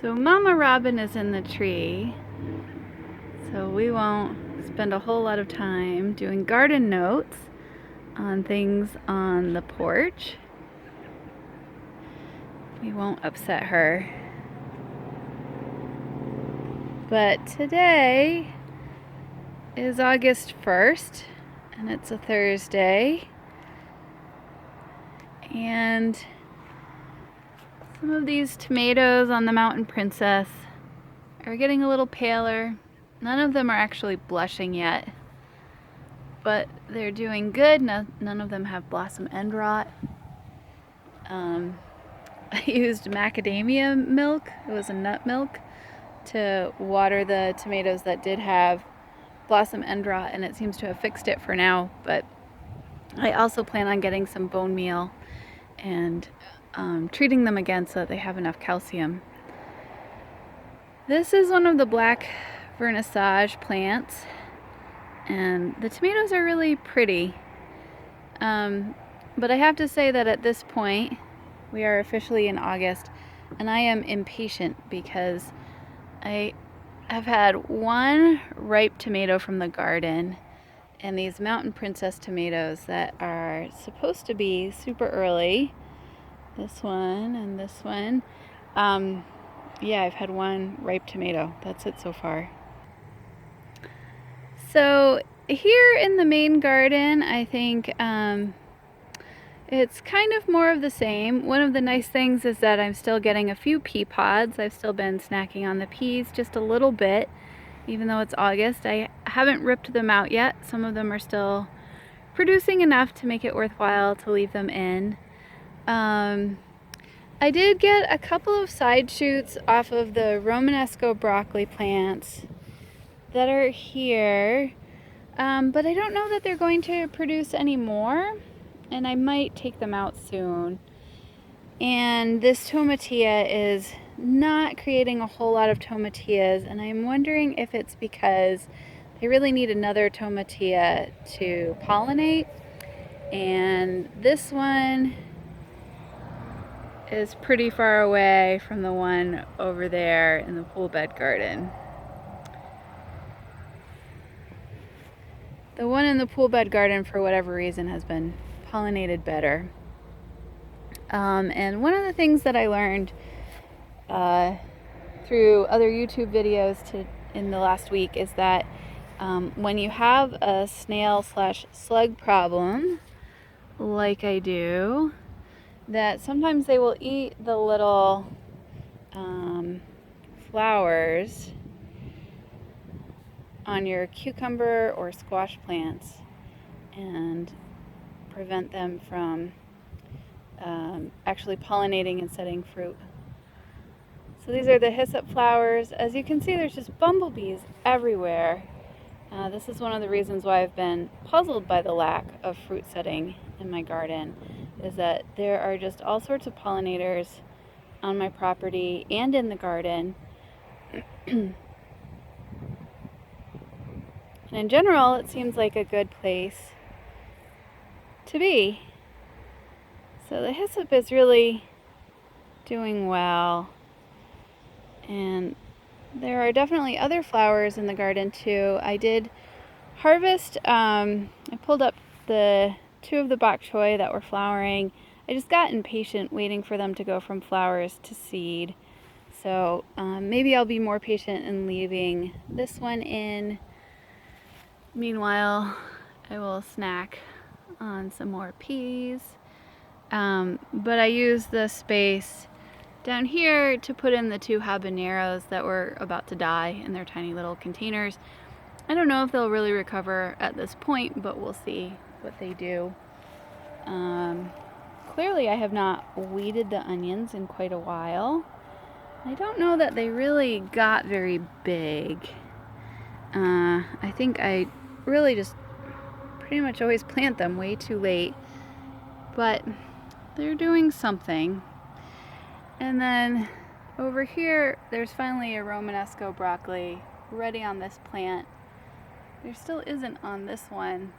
So Mama Robin is in the tree, so we won't spend a whole lot of time doing garden notes on things on the porch. We won't upset her. But today is August 1st, and it's a Thursday. And some of these tomatoes on the Mountain Princess are getting a little paler. None of them are actually blushing yet, but they're doing good. None of them have blossom end rot. I used macadamia milk, it was a nut milk, to water the tomatoes that did have blossom end rot, and it seems to have fixed it for now. But I also plan on getting some bone meal and treating them again so that they have enough calcium. This is one of the black vernissage plants, and the tomatoes are really pretty. But I have to say that at this point, we are officially in August, and I am impatient because I have had one ripe tomato from the garden, and these Mountain Princess tomatoes that are supposed to be super early. This one and this one. Yeah, I've had one ripe tomato. That's it so far. So here in the main garden, I think it's kind of more of the same. One of the nice things is that I'm still getting a few pea pods. I've still been snacking on the peas just a little bit, even though it's August. I haven't ripped them out yet. Some of them are still producing enough to make it worthwhile to leave them in. I did get a couple of side shoots off of the Romanesco broccoli plants that are here, but I don't know that they're going to produce any more, and I might take them out soon. And this tomatillo is not creating a whole lot of tomatillas, and I'm wondering if it's because they really need another tomatillo to pollinate. And this one is pretty far away from the one over there in the pool bed garden. The one in the pool bed garden, for whatever reason, has been pollinated better. And one of the things that I learned through other YouTube videos in the last week is that when you have a snail/slug problem, like I do, that sometimes they will eat the little flowers on your cucumber or squash plants and prevent them from actually pollinating and setting fruit. So these are the hyssop flowers. As you can see, there's just bumblebees everywhere. This is one of the reasons why I've been puzzled by the lack of fruit setting in my garden, is that there are just all sorts of pollinators on my property and in the garden. And in general, it seems like a good place to be. So the hyssop is really doing well. And there are definitely other flowers in the garden too. I did harvest, I pulled up the two of the bok choy that were flowering. I just got impatient waiting for them to go from flowers to seed. So maybe I'll be more patient in leaving this one in. Meanwhile, I will snack on some more peas. But I used the space down here to put in the two habaneros that were about to die in their tiny little containers. I don't know if they'll really recover at this point, but we'll see what they do. Clearly I have not weeded the onions in quite a while. I don't know that they really got very big. I think I really just pretty much always plant them way too late, but they're doing something. And then over here, there's finally a Romanesco broccoli ready on this plant. There still isn't on this one.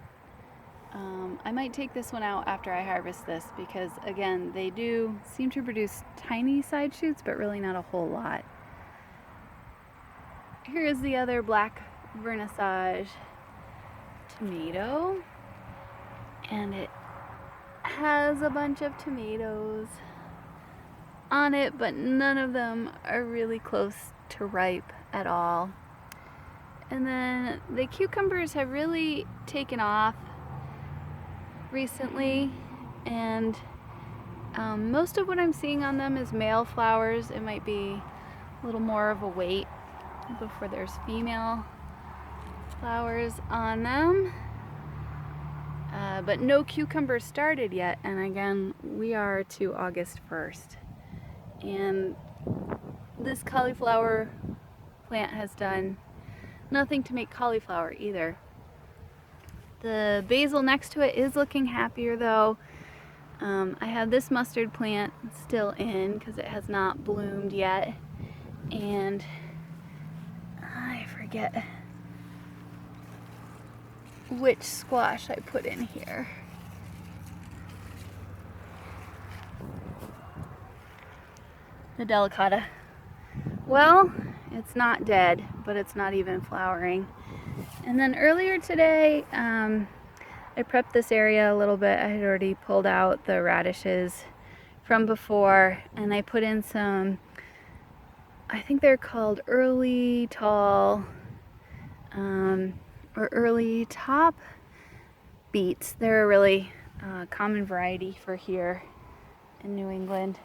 I might take this one out after I harvest this because, again, they do seem to produce tiny side shoots, but really not a whole lot. here's the other black vernissage tomato, and it has a bunch of tomatoes on it, but none of them are really close to ripe at all. And then the cucumbers have really taken off recently, and most of what I'm seeing on them is male flowers. It might be a little more of a wait before there's female flowers on them. But no cucumbers started yet, and again, we are to August 1st. And this cauliflower plant has done nothing to make cauliflower either. The basil next to it is looking happier though. I have this mustard plant still in because it has not bloomed yet, and I forget which squash I put in here. The delicata. Well, it's not dead, but it's not even flowering. And then earlier today, I prepped this area a little bit. I had already pulled out the radishes from before, and I put in some, I think they're called early tall or early top beets. They're a really common variety for here in New England.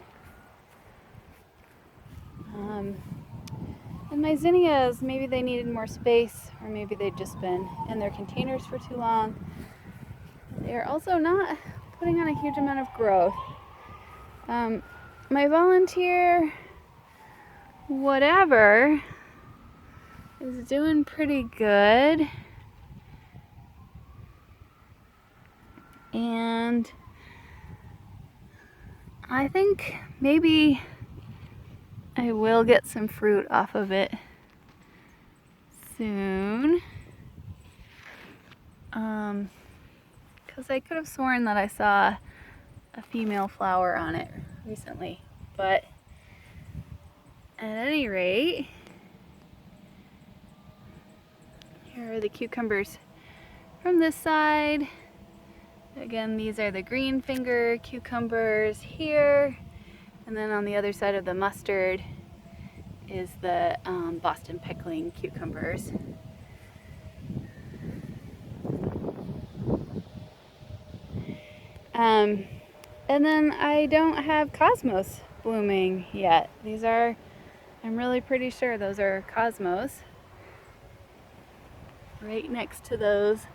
And my zinnias, maybe they needed more space, or maybe they'd just been in their containers for too long. They're also not putting on a huge amount of growth. My volunteer, whatever, is doing pretty good. And I think maybe I will get some fruit off of it soon. Because I could have sworn that I saw a female flower on it recently. But at any rate, here are the cucumbers from this side. Again, these are the green finger cucumbers here. And then on the other side of the mustard is the Boston pickling cucumbers. And then I don't have cosmos blooming yet. These are, I'm really pretty sure those are cosmos. Right next to those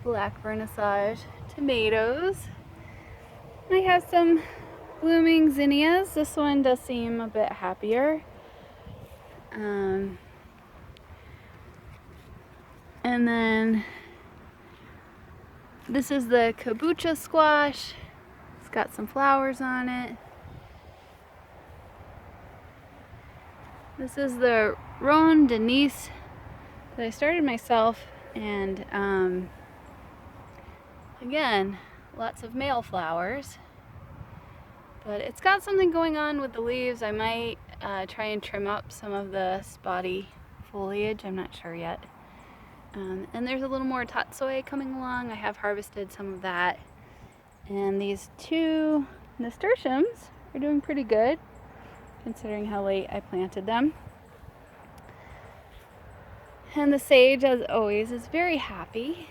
black vernissage tomatoes. I have some blooming zinnias. This one does seem a bit happier. And then this is the kabocha squash. It's got some flowers on it. This is the Ron Denise that I started myself, and again, lots of male flowers. But it's got something going on with the leaves. I might try and trim up some of the spotty foliage. I'm not sure yet. And there's a little more tatsoi coming along. I have harvested some of that. And these two nasturtiums are doing pretty good, considering how late I planted them. And the sage, as always, is very happy.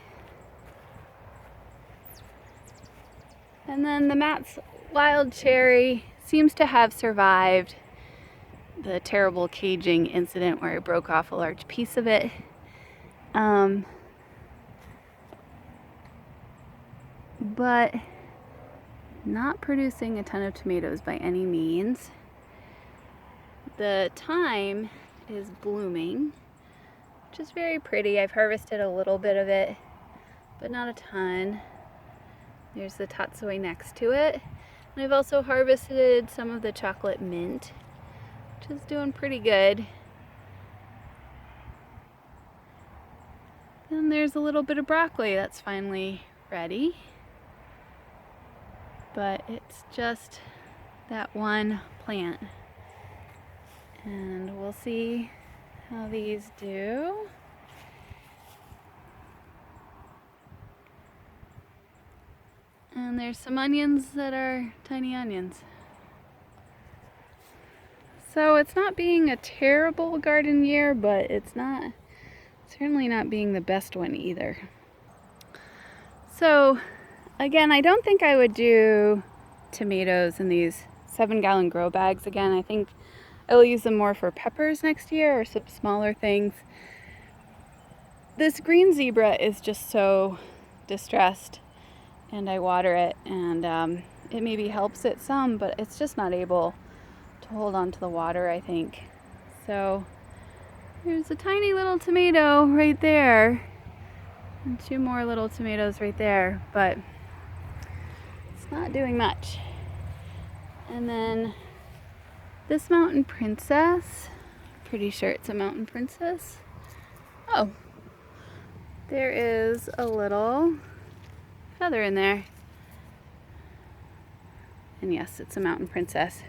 And then the Matt's wild cherry seems to have survived the terrible caging incident where I broke off a large piece of it. But not producing a ton of tomatoes by any means. The thyme is blooming, which is very pretty. I've harvested a little bit of it, but not a ton. There's the tatsoi next to it. And I've also harvested some of the chocolate mint, which is doing pretty good. Then there's a little bit of broccoli that's finally ready. But it's just that one plant. And we'll see how these do. And there's some onions that are tiny onions. So it's not being a terrible garden year, but it's certainly not being the best one either. So again, I don't think I would do tomatoes in these 7-gallon grow bags again. I think I will use them more for peppers next year or some smaller things. This green zebra is just so distressed, and I water it, and it maybe helps it some, but it's just not able to hold on to the water, I think. So there's a tiny little tomato right there, and 2 more little tomatoes right there, but it's not doing much. And then this mountain princess, pretty sure it's a mountain princess. Oh, there is a little feather in there. And yes, it's a mountain princess.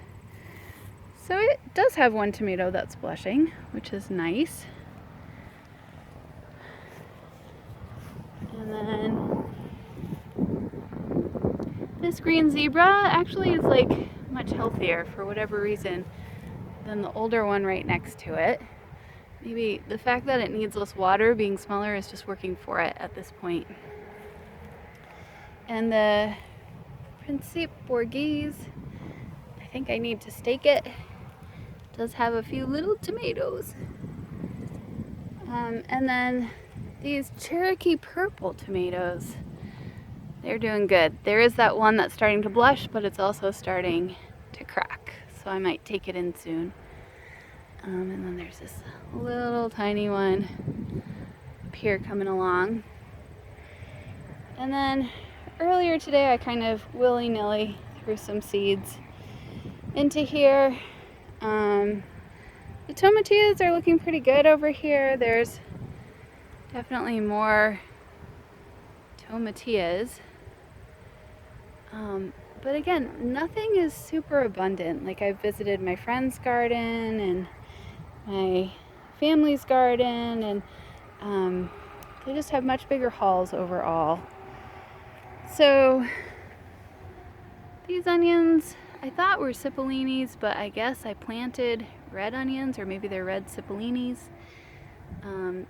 So it does have 1 tomato that's blushing, which is nice. And then this green zebra actually is like much healthier for whatever reason than the older one right next to it. Maybe the fact that it needs less water, being smaller, is just working for it at this point. And the Principe Borghese, I think I need to stake it. It does have a few little tomatoes. And then these Cherokee purple tomatoes, they're doing good. There is that one that's starting to blush, but it's also starting to crack. So I might take it in soon. And then there's this little tiny one up here coming along. And then earlier today I kind of willy-nilly threw some seeds into here. The tomatillas are looking pretty good over here. There's definitely more tomatillas. But again, nothing is super abundant. Like, I've visited my friend's garden and my family's garden, and they just have much bigger hauls overall. So these onions I thought were cipollinis, but I guess I planted red onions, or maybe they're red cipollinis.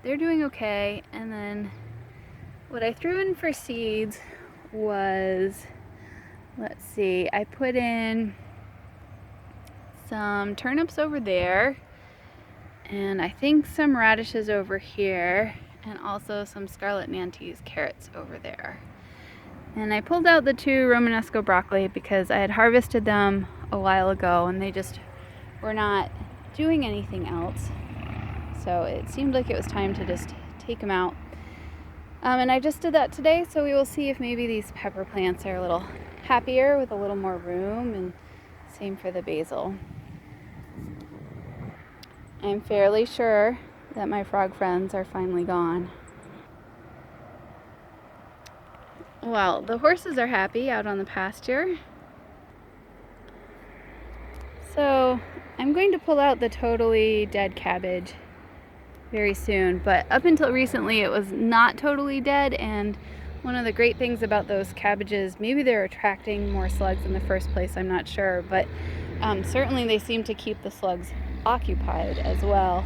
They're doing okay. And then what I threw in for seeds was, let's see, I put in some turnips over there, and I think some radishes over here, and also some Scarlet Nantes carrots over there. And I pulled out the 2 Romanesco broccoli because I had harvested them a while ago and they just were not doing anything else. So it seemed like it was time to just take them out. And I just did that today, so we will see if maybe these pepper plants are a little happier with a little more room, and same for the basil. I'm fairly sure that my frog friends are finally gone. Well, the horses are happy out on the pasture. So I'm going to pull out the totally dead cabbage very soon, but up until recently it was not totally dead, and one of the great things about those cabbages, maybe they're attracting more slugs in the first place, I'm not sure, but certainly they seem to keep the slugs occupied as well.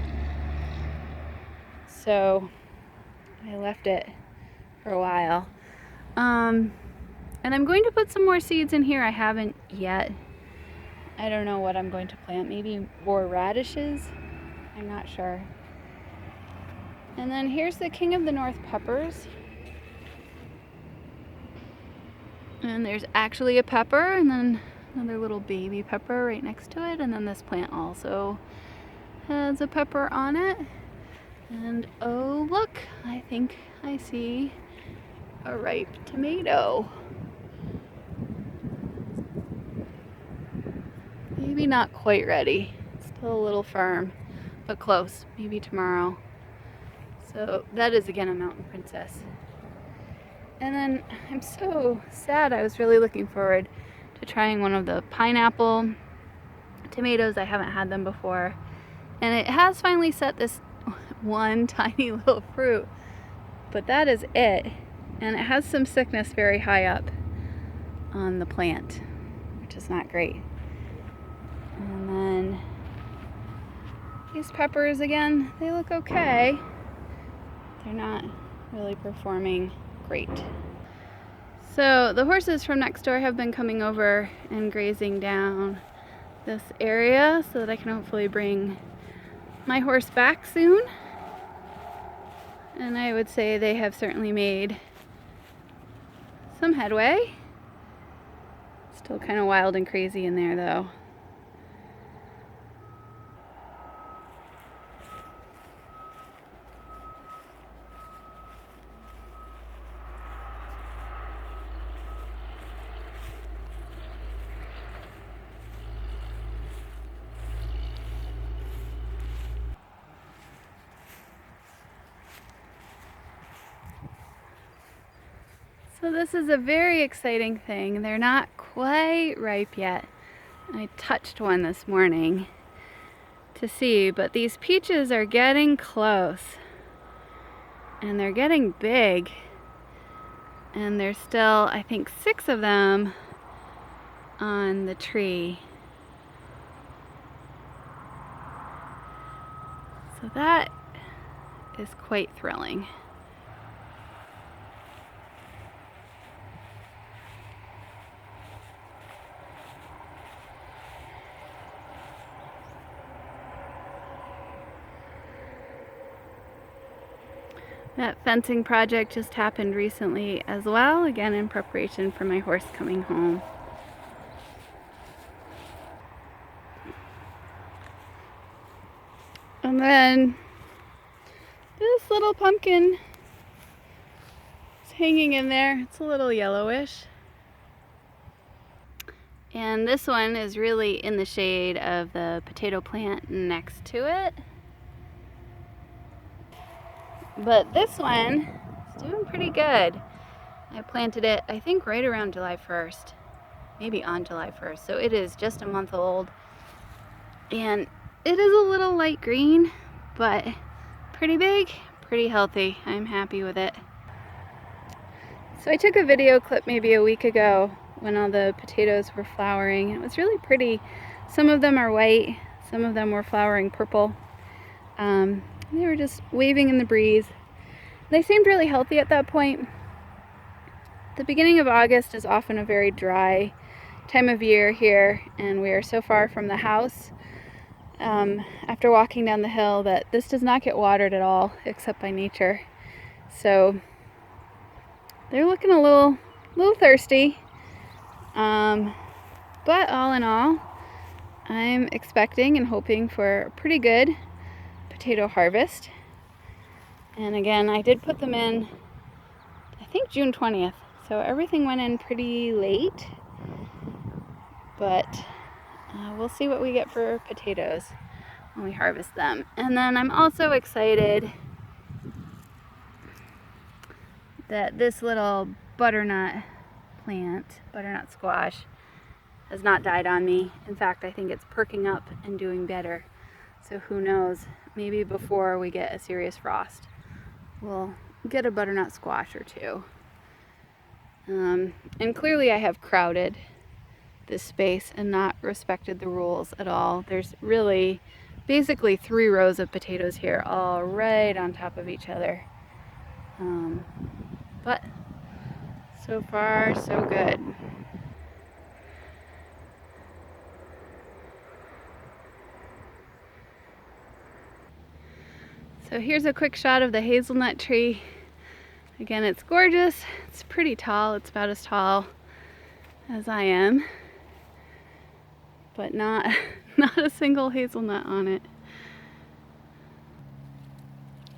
So I left it for a while. And I'm going to put some more seeds in here. I haven't yet. I don't know what I'm going to plant. Maybe more radishes? I'm not sure. And then here's the King of the North peppers. And there's actually a pepper, and then another little baby pepper right next to it. And then this plant also has a pepper on it. And oh look, I think I see a ripe tomato. Maybe not quite ready. Still a little firm, but close. Maybe tomorrow. So that is again a mountain princess. And then I'm so sad. I was really looking forward to trying one of the pineapple tomatoes. I haven't had them before. And it has finally set this one tiny little fruit, but that is it. And it has some sickness very high up on the plant, which is not great. And then these peppers, again, they look okay. They're not really performing great. So the horses from next door have been coming over and grazing down this area so that I can hopefully bring my horse back soon. And I would say they have certainly made some headway. Still kind of wild and crazy in there though. So this is a very exciting thing. They're not quite ripe yet. I touched one this morning to see, but these peaches are getting close. And they're getting big. And there's still, I think, 6 of them on the tree. So that is quite thrilling. That fencing project just happened recently as well, again in preparation for my horse coming home. And then this little pumpkin is hanging in there. It's a little yellowish. And this one is really in the shade of the potato plant next to it. But this one is doing pretty good. I planted it, I think, right around July 1st, maybe on July 1st. So it is just a month old. And it is a little light green, but pretty big, pretty healthy. I'm happy with it. So I took a video clip maybe a week ago when all the potatoes were flowering. It was really pretty. Some of them are white, some of them were flowering purple. They were just waving in the breeze. They seemed really healthy at that point. The beginning of August is often a very dry time of year here, and we are so far from the house after walking down the hill that this does not get watered at all except by nature. So they're looking a little thirsty. But all in all, I'm expecting and hoping for a pretty good potato harvest. And again, I did put them in, I think, June 20th. So everything went in pretty late. But we'll see what we get for potatoes when we harvest them. And then I'm also excited that this little butternut plant, butternut squash, has not died on me. In fact, I think it's perking up and doing better. So who knows, maybe before we get a serious frost, we'll get a butternut squash or two. And clearly I have crowded this space and not respected the rules at all. There's really basically 3 rows of potatoes here, all right on top of each other. But so far, so good. So here's a quick shot of the hazelnut tree. Again, it's gorgeous. It's pretty tall. It's about as tall as I am, but not a single hazelnut on it.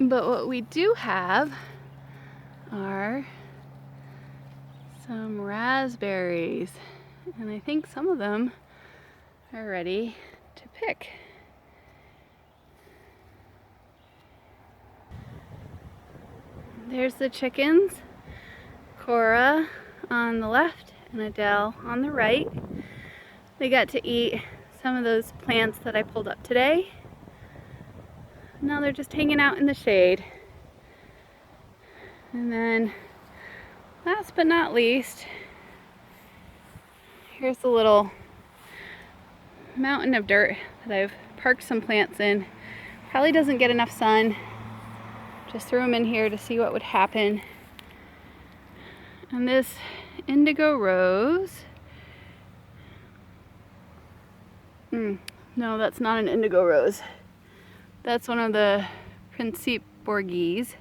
But what we do have are some raspberries, and I think some of them are ready to pick. There's the chickens, Cora on the left and Adele on the right. They got to eat some of those plants that I pulled up today. Now they're just hanging out in the shade. And then, last but not least, here's the little mountain of dirt that I've parked some plants in. Probably doesn't get enough sun. Just threw them in here to see what would happen. And this indigo rose. No, that's not an indigo rose. That's one of the Principe Borghese.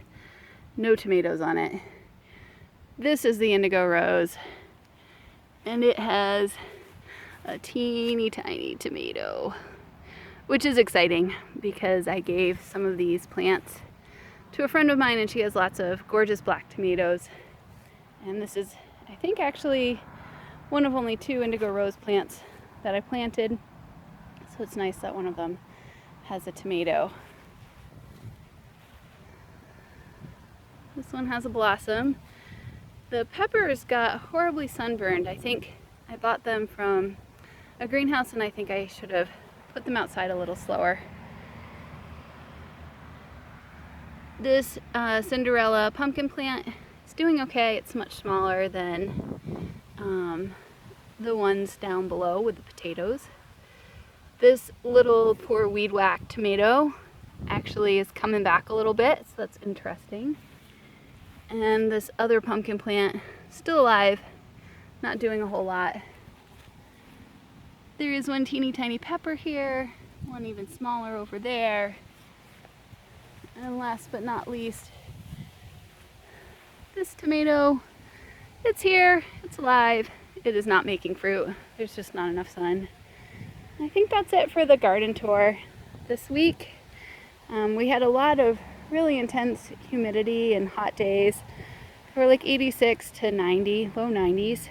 No tomatoes on it. This is the indigo rose. And it has a teeny tiny tomato, which is exciting because I gave some of these plants to a friend of mine and she has lots of gorgeous black tomatoes. And this is, I think, actually one of only 2 indigo rose plants that I planted. So it's nice that one of them has a tomato. This one has a blossom. The peppers got horribly sunburned. I think I bought them from a greenhouse and I think I should have put them outside a little slower. This Cinderella pumpkin plant is doing okay. It's much smaller than the ones down below with the potatoes. This little poor weed whack tomato actually is coming back a little bit, so that's interesting. And this other pumpkin plant, still alive, not doing a whole lot. There is one teeny tiny pepper here, one even smaller over there. And last but not least, this tomato, it's here, it's alive. It is not making fruit. There's just not enough sun. I think that's it for the garden tour this week. We had a lot of really intense humidity and hot days. We're like 86 to 90, low 90s.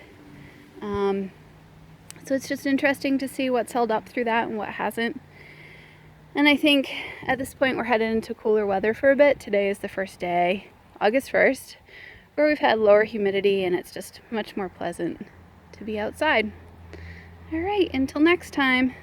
So it's just interesting to see what's held up through that and what hasn't. And I think at this point we're headed into cooler weather for a bit. Today is the first day, August 1st, where we've had lower humidity and it's just much more pleasant to be outside. All right, until next time.